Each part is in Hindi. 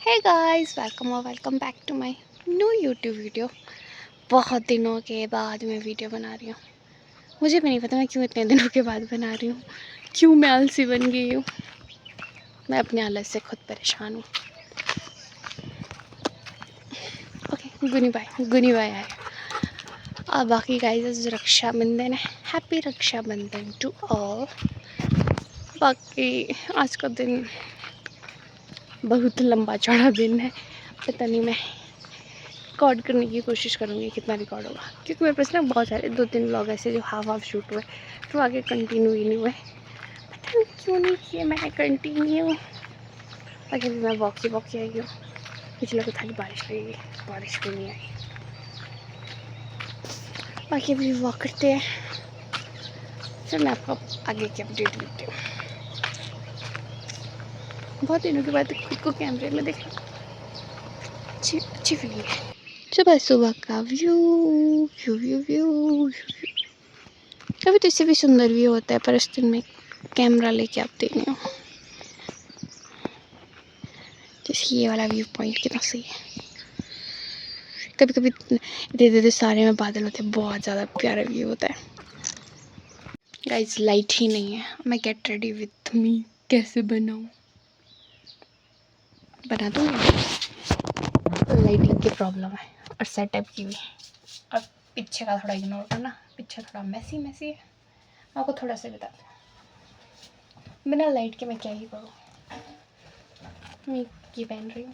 हे गाइस, वेलकम और welcome back to my new YouTube video. बहुत दिनों के बाद मैं वीडियो बना रही हूँ। मुझे भी नहीं पता मैं क्यों इतने दिनों के बाद बना रही हूँ, क्यों मैं आलसी बन गई हूँ। मैं अपने आलस से खुद परेशान हूँ। ओके, गुनी बाय आए। और बाकी गाइस, रक्षाबंधन है, हैप्पी रक्षाबंधन टू ऑल। बाकी आज का दिन बहुत लंबा चौड़ा दिन है। पता नहीं मैं रिकॉर्ड करने की कोशिश करूँगी कितना रिकॉर्ड होगा, क्योंकि मेरे पास ना बहुत सारे 2-3 व्लॉग ऐसे जो हाफ शूट हुए तो आगे कंटिन्यू ही नहीं हुए। पता नहीं क्यों नहीं किए मैंने कंटिन्यू। बाकी भी मैं वॉकी आई हूँ। पिछले को थाली बारिश लगेगी, बारिश भी नहीं आई। बाकी अभी वॉक करते हैं, फिर मैं आपको आगे की अपडेट देती हूँ। बहुत दिनों के बाद खुद को कैमरे में देखना अच्छी फीलिंग है। सुबह सुबह का व्यू व्यू व्यू व्यू। कभी तो इससे भी सुंदर व्यू होता है, पर इस दिन में कैमरा लेके आते नहीं हो। जैसे ये वाला व्यू पॉइंट कितना सही है। कभी कभी इधर सारे में बादल होते हैं, बहुत ज़्यादा प्यारा व्यू होता है। गाइस, लाइट ही नहीं है। मैं गेट रेडी विथ मी कैसे बनाऊँ, बना दूँगी। लाइटिंग की प्रॉब्लम है और सेटअप की भी। और पीछे का थोड़ा इग्नोर करना, पीछे थोड़ा मैसी है। आपको थोड़ा सा बता दूँ, बिना लाइट के मैं क्या ही करूँ। मैं ये पहन रही हूँ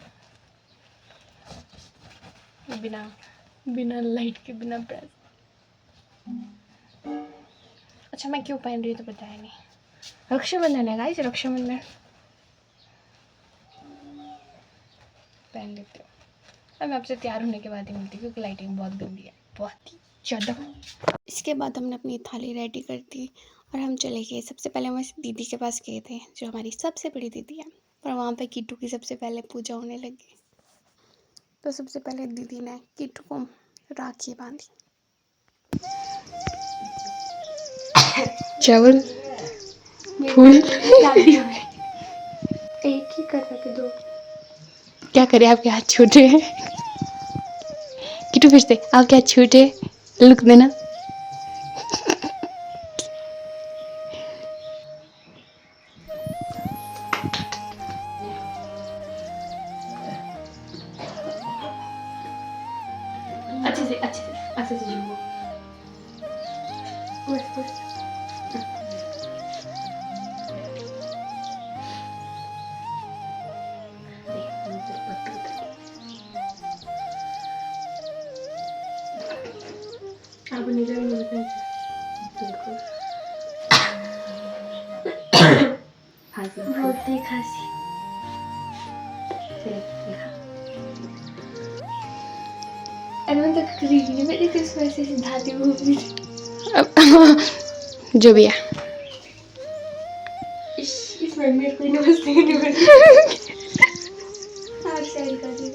बिना लाइट के, बिना प्रेस। अच्छा, मैं क्यों पहन रही हूँ तो बताया नहीं। रक्षाबंधन है गाइस, रक्षाबंधन पहन लेती हूँ। अब मैं आपसे तैयार होने के बाद ही मिलती हूँ, क्योंकि लाइटिंग बहुत गंदी है, बहुत ही ज़्यादा। इसके बाद हमने अपनी थाली रेडी कर दी और हम चले गए। सबसे पहले हम दीदी के पास गए थे, जो हमारी सबसे बड़ी दीदी है। पर वहाँ पे कीटू की सबसे पहले पूजा होने लगी। तो सबसे पहले दीदी ने कीटू को राखी बांधी। चावल फूल एक ही कर रखे दो। क्या करें, आपके हाथ छोटे हैं। कीटू फिर से आपके हाथ छोटे, लुक देना। अच्छे से झूमो। बस अब नहीं खांसी, खांसी तो मेरी किस वैसे धाती जो भी है। इसमें मेरे को नमस्ते नहीं बनी। और साइड कर दी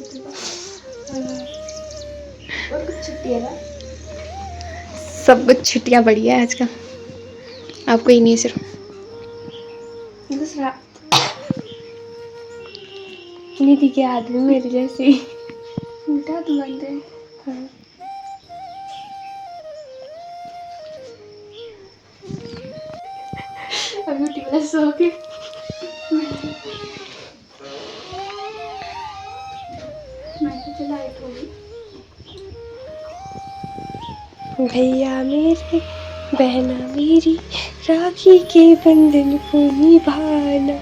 और कुछ छुट्टी है ना, सब कुछ छुट्टियां बढ़िया है आजकल। आपको ही नहीं, सिर्फ दूसरा निधि के आदमी मेरे जैसे उठा तो बनते हैं। हाँ। अभी उठी वाला सो के मैं तो चलाई थोड़ी। भैया मेरे बहना मेरी, राखी के बंधन को निभाना,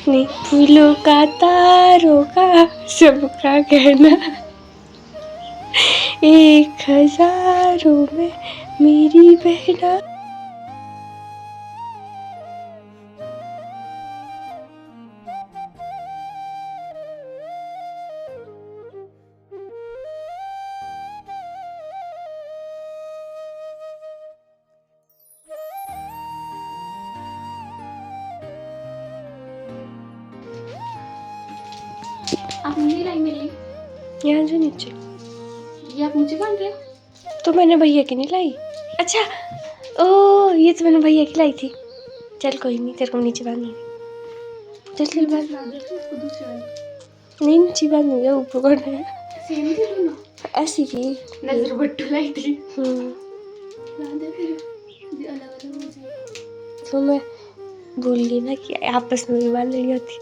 नहीं फूलों का तारों का सबका कहना, 1000 में मेरी बहना। आप नहीं लाई मिली यहाँ जो नीचे, ये आप नीचे बांध रहे हो? तो मैंने भैया की नहीं लाई। अच्छा, ओ ये तो मैंने भैया की लाई थी। चल कोई नहीं, तेरे को नीचे बांधनी। चल चल बांध। नहीं नीचे बांधूंगी, ऊपर करना है। सेम थी दोनों, ऐसी थी। नजर बट्टू लाई थी। हम्म। फिर अलग अलग हो जाएगा। तो मैं भूल गई ना कि आपस में भी बांधनी होती।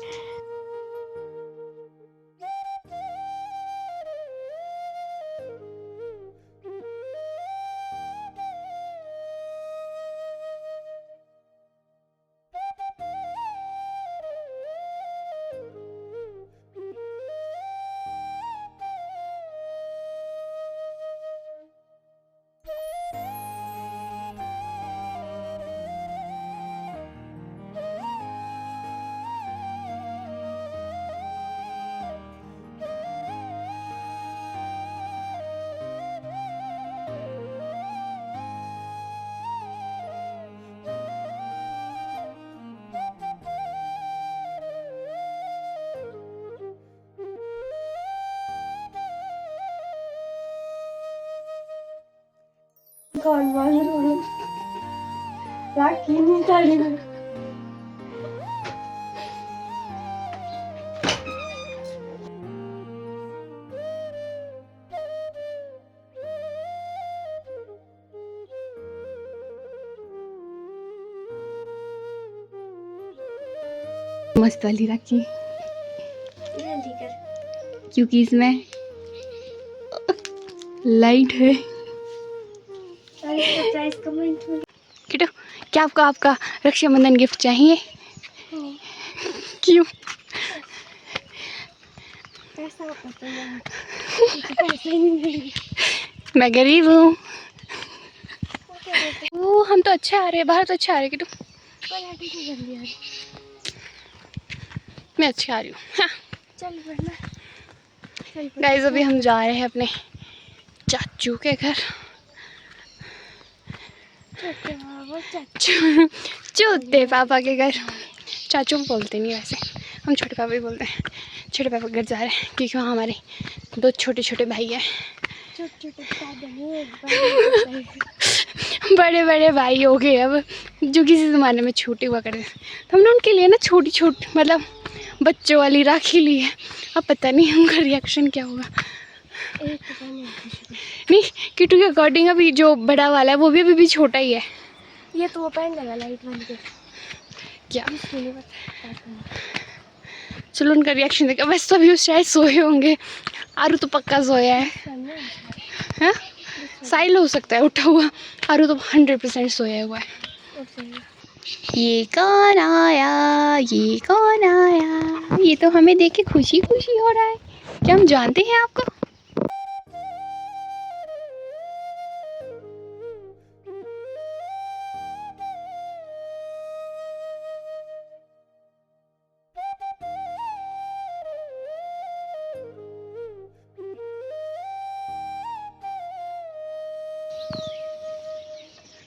कौन बांध रहा राखी नहीं ताड़ी में। मस्त वाली राखी, जल्दी कर क्योंकि इसमें लाइट है। सरप्राइज कमेंट में। किटो, क्या आपको आपका रक्षाबंधन गिफ्ट चाहिए? नहीं, क्यों? पैसा पता नहीं, पैसा ही नहीं। मैं गरीब हूँ। वो हम तो अच्छा आ रहे हैं, बाहर तो अच्छा आ रहे हैं। किटो, मैं अच्छी आ रही हूँ। हाँ। चल बढ़ना। गाइस अभी हम जा रहे हैं अपने चाचू के घर। चूते पापा के घर। चाचू बोलते नहीं वैसे, हम छोटे पापा ही बोलते हैं। छोटे पापा के घर जा रहे हैं क्योंकि वहाँ हमारे 2 छोटे छोटे भाई हैं। बड़े बड़े भाई हो गए अब, जो किसी ज़माने में छोटे हुआ करते थे। तो हमने उनके लिए ना छोटी छोटी मतलब बच्चों वाली राखी ली है। अब पता नहीं उनका रिएक्शन क्या होगा। नहीं, किटू के अकॉर्डिंग अभी जो बड़ा वाला है वो भी अभी भी छोटा ही है। ये तो वो पहन लेगा लाइट वाली के। क्या चलो उनका रिएक्शन देखा। वैसे तो अभी उस शायद सोए होंगे। आरू तो पक्का सोया है। हाँ, साइल हो सकता है उठा हुआ। आरू तो 100% सोया हुआ है। ये कौन आया, ये कौन आया? ये तो हमें देख के खुशी खुशी हो रहा है। क्या हम जानते हैं आपको?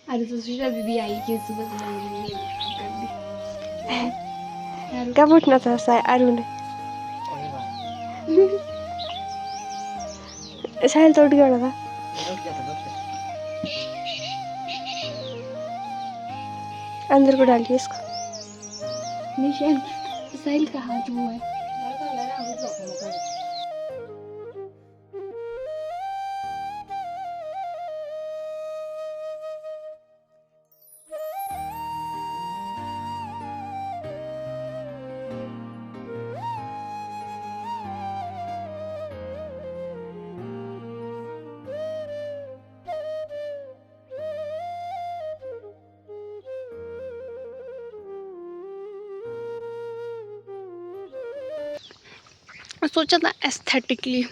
अरे तो सुशीला दीदी आई कि सुबह कब उठना था आरू ने? साहिल तो उठ गया था। अंदर को डालिए इसको। नहीं, साहिल का हाथ वो है। सोचा था एस्थेटिकली,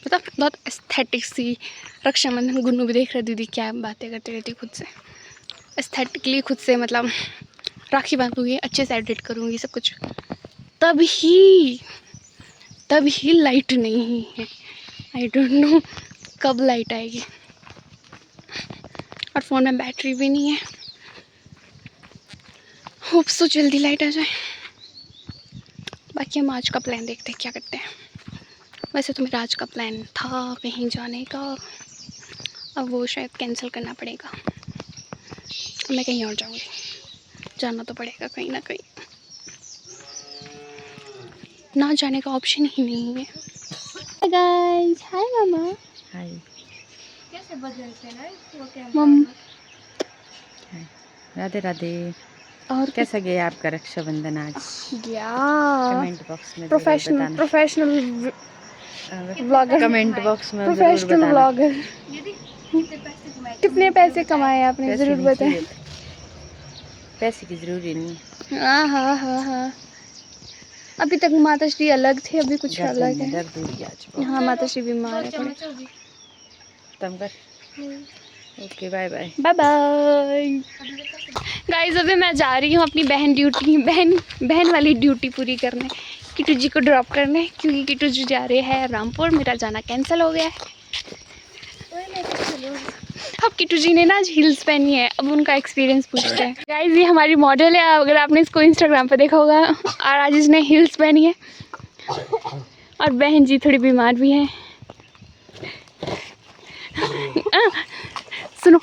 मतलब बहुत एस्थेटिक सी रक्षाबंधन। गुन्नू भी देख रहे, दीदी क्या बातें करती रहती खुद से। एस्थेटिकली खुद से मतलब राखी बांधूंगी, अच्छे से एडिट करूँगी सब कुछ, तभी लाइट नहीं है। आई डोंट नो कब लाइट आएगी। और फ़ोन में बैटरी भी नहीं है। होप सो जल्दी लाइट आ जाए। बाकी हम आज का प्लान देखते हैं क्या करते हैं। वैसे तो मेरा आज का प्लान था कहीं जाने का, अब वो शायद कैंसिल करना पड़ेगा। मैं कहीं और जाऊँगी, जाना तो पड़ेगा कहीं ना कहीं। ना जाने का ऑप्शन ही नहीं है। हाय गाइस, हाय मामा। हाय। कैसे बदलते हैं वो क्या राधे राधे। और कैसा गया आपका रक्षाबंधन आज? गया कमेंट बॉक्स में जरूर प्रोफेशनल बताना। प्रोफेशनल व्लॉगर, कमेंट बॉक्स में जरूर प्रोफेशनल बताना। व्लॉगर। कितने पैसे कमाए आपने पैसे जरूर नहीं बताएं। चाहिए थे। पैसे की जरूरी नहीं है। हाँ हाँ हाँ हाँ। अभी तक माता श्री अलग थे, अभी कुछ गर्दन अलग में है। दर्द हो गया आज बहुत। हाँ माता श्री बीमार है थोड़ी। तम कर। Okay bye bye. Bye bye guys. अभी मैं जा रही हूँ अपनी बहन वाली ड्यूटी पूरी करने, किटू जी को ड्रॉप करने, क्योंकि किटू जी जा रहे हैं रामपुर। मेरा जाना कैंसिल हो गया है। अब किटू जी ने ना आज हील्स पहनी है, अब उनका एक्सपीरियंस पूछते हैं। गाइस ये हमारी मॉडल है, अगर आपने इसको इंस्टाग्राम पे देखा होगा। और आज इसने हील्स पहनी है और बहन जी थोड़ी बीमार भी है। सुनो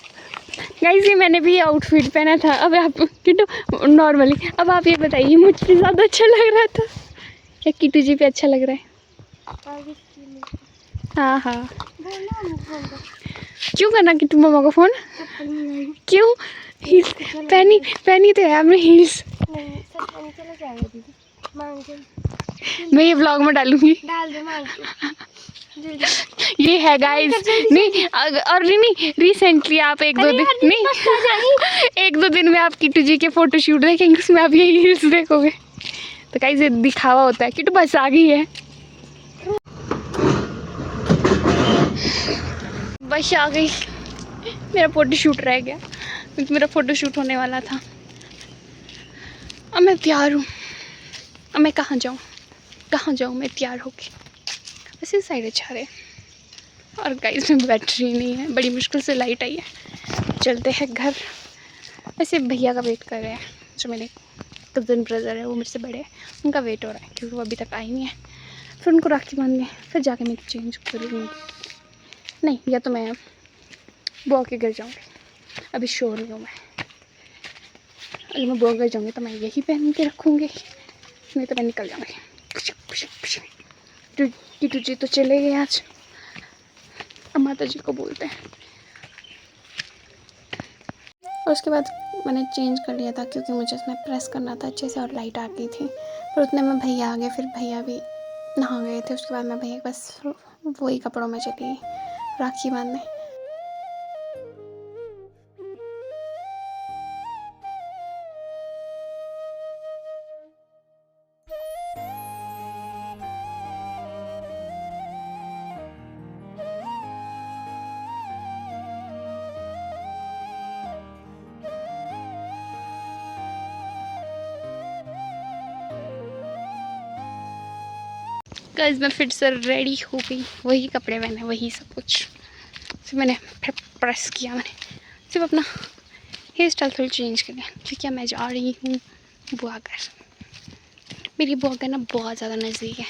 गाइस, ये मैंने भी आउटफिट पहना था। अब आप किटू नॉर्मली, अब आप ये बताइए मुझ पे ज़्यादा अच्छा लग रहा था या किटू जी पे अच्छा लग रहा है? हाँ हाँ। क्यों करना किटू मामा को फ़ोन? क्यों? हील्स पहनी तो है आपने हील्स। मैं ये व्लॉग में डालूंगी। ये है गाइस। नहीं और नहीं, रिसेंटली आप एक दो दिन में आप किटू जी के फोटो शूट देखेंगे, उसमें आप ये हील्स देखोगे। तो गाइस ये दिखावा होता है। किटू बस आ गई है, बस आ गई। मेरा फोटो शूट रह गया, मेरा फोटो शूट होने वाला था। अब मैं तैयार हूँ, अब मैं कहाँ जाऊँ मैं तैयार होके। वैसे साइड अच्छा रहे। और गाइस में बैटरी नहीं है, बड़ी मुश्किल से लाइट आई है। चलते हैं घर। वैसे भैया का वेट कर रहे हैं, जो मेरे कज़न ब्रदर है, वो मुझसे बड़े हैं, उनका वेट हो रहा है क्योंकि वो अभी तक आई नहीं है। फिर उनको राखी बांधनी है, फिर जाके मैं चेंज करूँगी। नहीं, या तो मैं बुआ के घर जाऊँगी, अभी श्योर नहीं हूँ मैं। अगर मैं बुआ घर जाऊँगी तो मैं यही पहन के रखूँगी, नहीं तो मैं निकल जाऊँगी। किटू जी तो चले गए आज, अब माता जी को बोलते हैं। और उसके बाद मैंने चेंज कर लिया था क्योंकि मुझे इसमें प्रेस करना था अच्छे से, और लाइट आ गई थी। फिर उतने में भैया आ गए, फिर भैया भी नहा गए थे। उसके बाद मैं भैया बस वही कपड़ों में चली गई राखी बांधने। गाइस मैं फिर से रेडी हो गई, वही कपड़े पहने, वही सब कुछ। फिर मैंने फिर प्रेस किया, मैंने सिर्फ अपना हेयर स्टाइल थोड़ी चेंज कर लिया क्योंकि मैं जा रही हूँ बुआ घर। मेरी बुआ घर ना बहुत ज़्यादा नज़दीक है,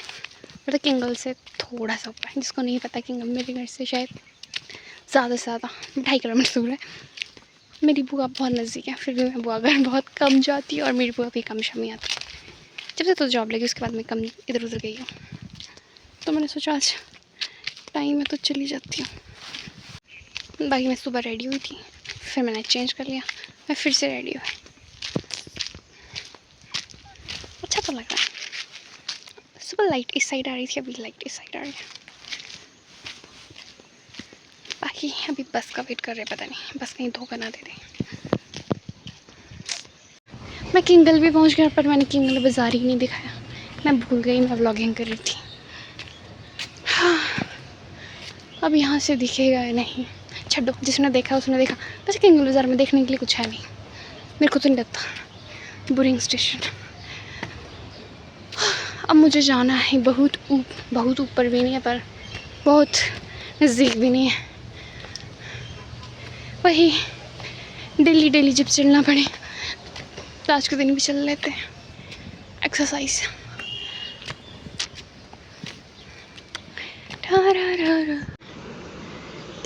मतलब किंगल से थोड़ा सा ऊपर है। जिसको नहीं पता, किंगल मेरे घर से शायद ज़्यादा से ज़्यादा 2.5 किलोमीटर दूर है। मेरी बुआ बहुत नज़दीक है, फिर भी मैं बुआ घर बहुत कम जाती हूँ और मेरी बुआ भी कम शामी आती है। जब से तो जॉब लगी उसके बाद मैं कम इधर उधर गई हूँ, तो मैंने सोचा आज टाइम है तो चली जाती हूँ। बाकी मैं सुबह रेडी हुई थी, फिर मैंने चेंज कर लिया, मैं फिर से रेडी हुई। अच्छा तो लग रहा है। सुबह लाइट इस साइड आ रही थी, अभी लाइट इस साइड आ रही है। बाकी अभी बस का वेट कर रहे, पता नहीं बस कहीं धोखा ना दे दे। मैं किंगल भी पहुंच गया, पर मैंने किंगल बाज़ार ही नहीं दिखाया, मैं भूल गई, मैं व्लॉगिंग कर रही थी। हाँ, अब यहाँ से दिखेगा या नहीं, छड्डो, जिसने देखा उसने देखा। बस किंगल बाज़ार में देखने के लिए कुछ है नहीं, मेरे को तो नहीं लगता। Boring station. अब मुझे जाना है बहुत ऊपर भी नहीं है, पर बहुत नज़दीक भी नहीं है। वही डेली जब चलना पड़े तो आज के दिन भी चल लेते हैं, एक्सरसाइज।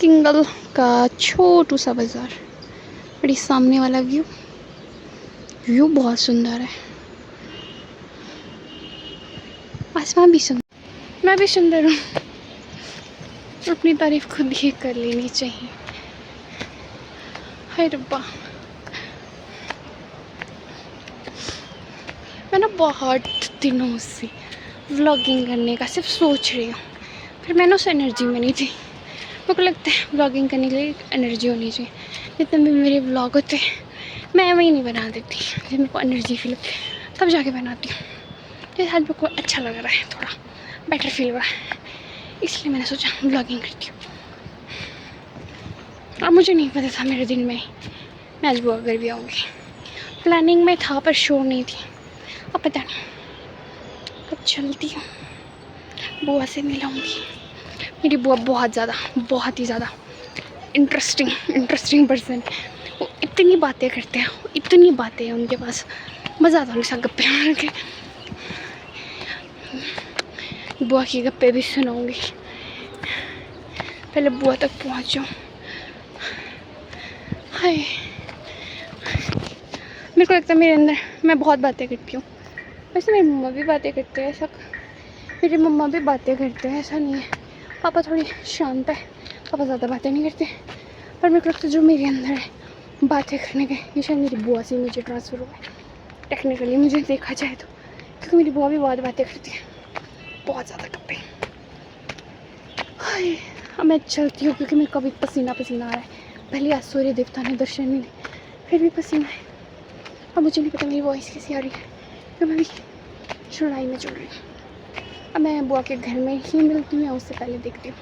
किंगल का छोटू सा बाज़ार, बड़ी सामने वाला व्यू बहुत सुंदर है। आज आसमान भी सुंदर, मैं भी सुंदर हूँ। अपनी तारीफ खुद ही कर लेनी चाहिए। हाय रब्बा, मैं ना बहुत दिनों से व्लॉगिंग करने का सिर्फ सोच रही हूँ, फिर मैंने उस एनर्जी में नहीं थी। मेरे को लगता है व्लॉगिंग करने के लिए एनर्जी होनी चाहिए। जितने भी मेरे व्लॉग होते हैं मैं वही नहीं बना देती, जब मेरे को एनर्जी फील होती है तब जाके बनाती हूँ। तो आज मेरे को अच्छा लग रहा है, थोड़ा बेटर फील हो रहा है, इसलिए मैंने सोचा व्लॉगिंग करती हूँ। और मुझे नहीं पता था मेरे दिन में मैं आज बुआ घर भी आऊँगी। प्लानिंग में था पर शो नहीं थी। अब पता नहीं, अब चलती हूँ, बुआ से मिलाऊंगी। मेरी बुआ बहुत ही ज़्यादा इंटरेस्टिंग पर्सन। वो इतनी बातें करते हैं, इतनी बातें हैं उनके पास, मज़ा आता है उनके साथ गप्पे मार के। बुआ की गप्पे भी सुनाऊंगी। पहले बुआ तक पहुँच जाऊँ। हाय, मेरे को लगता है मेरे अंदर मैं बहुत बातें करती हूँ। वैसे मेरी मम्मा भी बातें करते हैं, ऐसा मेरी मम्मा भी बातें करते हैं, ऐसा नहीं है। पापा थोड़ी शांत है, पापा ज़्यादा बातें नहीं करते। पर मेरे को लगता है जो मेरे अंदर है बातें करने के, ये शायद मेरी बुआ से मुझे ट्रांसफ़र हुआ है टेक्निकली, मुझे देखा जाए तो। क्योंकि मेरी बुआ भी बहुत बातें करती है, बहुत ज़्यादा गप्पे। हाय, अब मैं चलती हूँ क्योंकि मेरे को अभी पसीना आ रहा है। पहले आज सूर्य देवता ने दर्शन नहीं दिए, फिर भी पसीना है। अब मुझे नहीं पता मेरी वॉइस कैसी आ रही है, क्योंकि मैं भी चढ़ाई में चल रही हूँ। अब मैं बुआ के घर में ही मिलती हूँ या उससे पहले देखती हूँ।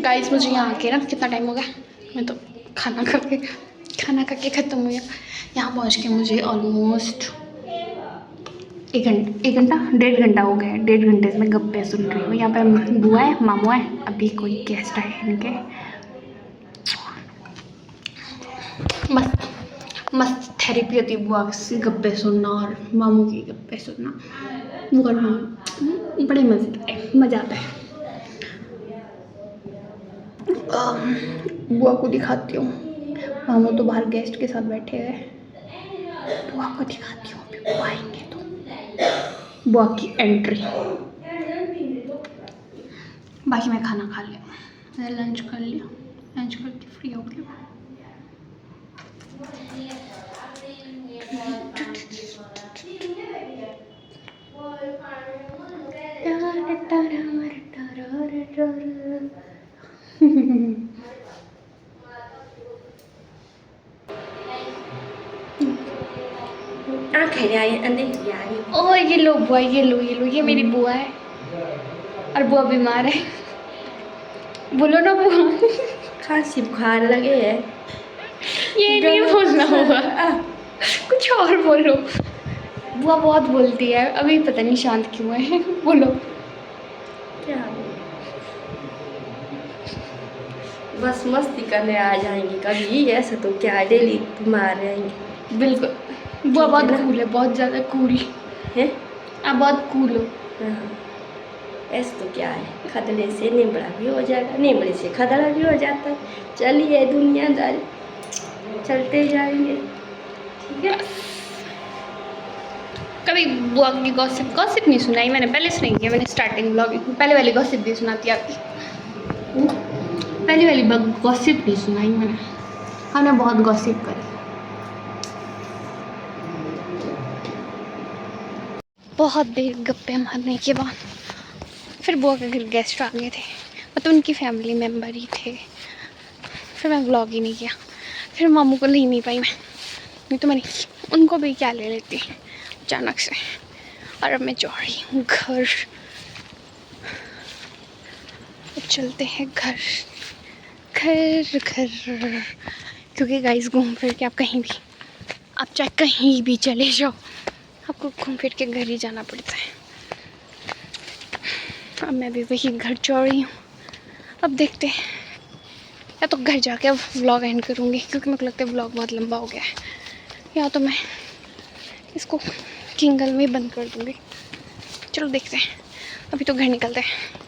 गाइस, मुझे यहाँ आके ना कितना टाइम हो गया, मैं तो खाना खा के ख़त्म हो गया। यहाँ पहुँच के मुझे ऑलमोस्ट 1.5 घंटा हो गया है। 1.5 घंटे से मैं गप्पे सुन रही हूँ। यहाँ पे बुआ है, मामू है, अभी कोई गेस्ट आए हैं इनके। मस्त थेरेपी होती है बुआ से गप्पे सुनना और मामू की गप्पे सुनना। बुआ और मामू बड़े मज़ा आता है। बुआ को दिखाती हूँ, मामू तो बाहर गेस्ट के साथ बैठे हैं। बुआ को दिखाती हूँ, अभी बुआ आएंगे तो बुआ की एंट्री। बाकी मैं खाना खा लिया, मैंने लंच कर लिया, लंच करके फ्री हो गई। ओ ये लो बुआ, ये लो ये मेरी बुआ है और बुआ बीमार है। बोलो ना बुआ। खांसी बुखार लगे है। ये नहीं बोलना हुआ, कुछ और बोलो। बुआ बहुत बोलती है, अभी पता नहीं शांत क्यों है। बोलो। क्या बस मस्ती करने आ जाएंगे कभी, ऐसा तो क्या डेली बीमार रहेंगे। बिल्कुल, बुआ बहुत कूल है, बहुत ज़्यादा कूल है। आप बहुत कूल हो। हाँ, ऐसा तो क्या है, खदड़े से निबड़ा भी हो जाएगा, निबड़े से खदड़ा भी हो जाता है। चलिए दुनियादारी चलते जाएंगे, ठीक है। कभी बुआ की गॉसिप नहीं सुनाई मैंने, पहले से नहीं किया मैंने स्टार्टिंग ब्लॉगिंग। पहले वाली गॉसिप भी सुनाती आपकी, पहली वाली गॉसिप नहीं सुनाई मैंने। हमने बहुत गॉसिप करी। बहुत देर गप्पे मारने के बाद फिर बुआ के घर गेस्ट आ गए थे, मतलब उनकी फैमिली मेम्बर ही थे। फिर मैं व्लॉग ही नहीं किया, फिर मामू को ले नहीं पाई मैं, नहीं तो मैंने उनको भी क्या ले लेती अचानक से। और अब मैं जा रही हूँ घर, अब चलते हैं घर घर घर। क्योंकि गाइस घूम फिर के आप कहीं भी, आप चाहे कहीं भी चले जाओ, आपको घूम फिर के घर ही जाना पड़ता है। अब मैं भी वही घर जा रही हूँ। अब देखते हैं, या तो घर जाके अब व्लॉग एंड करूँगी क्योंकि मेरे को लगता है व्लॉग बहुत लंबा हो गया है, या तो मैं इसको किंगल में बंद कर दूँगी। चलो देखते हैं, अभी तो घर निकलते हैं।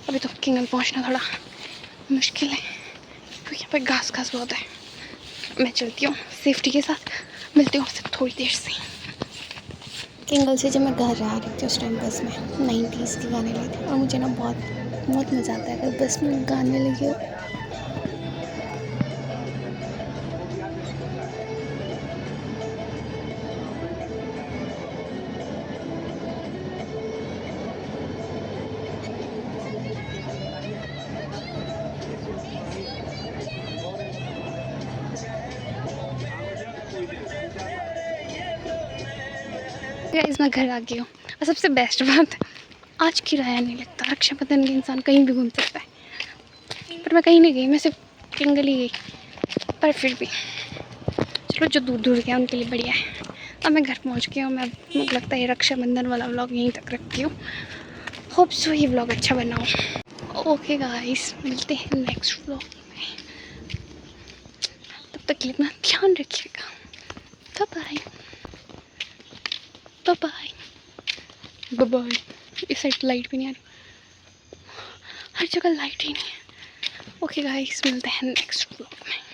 अभी तो किंगल पहुँचना थोड़ा मुश्किल है क्योंकि यहाँ पे घास बहुत है। मैं चलती हूँ सेफ्टी के साथ, मिलती हूँ आपसे थोड़ी देर से। किंगल से जब मैं घर आ रही थी उस टाइम बस में 90s के गाने लगे थे, और मुझे ना बहुत बहुत मज़ा आता है अगर बस में गाने लगे हो। गाइस मैं घर आ गई हूँ, और सबसे बेस्ट बात आज किराया नहीं लगता। रक्षाबंधन के इंसान कहीं भी घूम सकता है, पर मैं कहीं नहीं गई, मैं सिर्फ किंगल ही गई। पर फिर भी चलो, जो दूर दूर गया उनके लिए बढ़िया है। अब मैं घर पहुँच गई हूँ। मैं, मुझे लगता है रक्षाबंधन वाला व्लॉग यहीं तक रखती हूँ। होप सो ये व्लॉग अच्छा बना हो। ओके गाइस, मिलते हैं नेक्स्ट व्लॉग में। तब तक के लिए अपना ध्यान रखिएगा। Bye bye bye bye. इस साइड लाइट भी नहीं आ रही, हर जगह लाइट ही नहीं है। ओके गाइस, मिलते हैं नेक्स्ट व्लॉग में।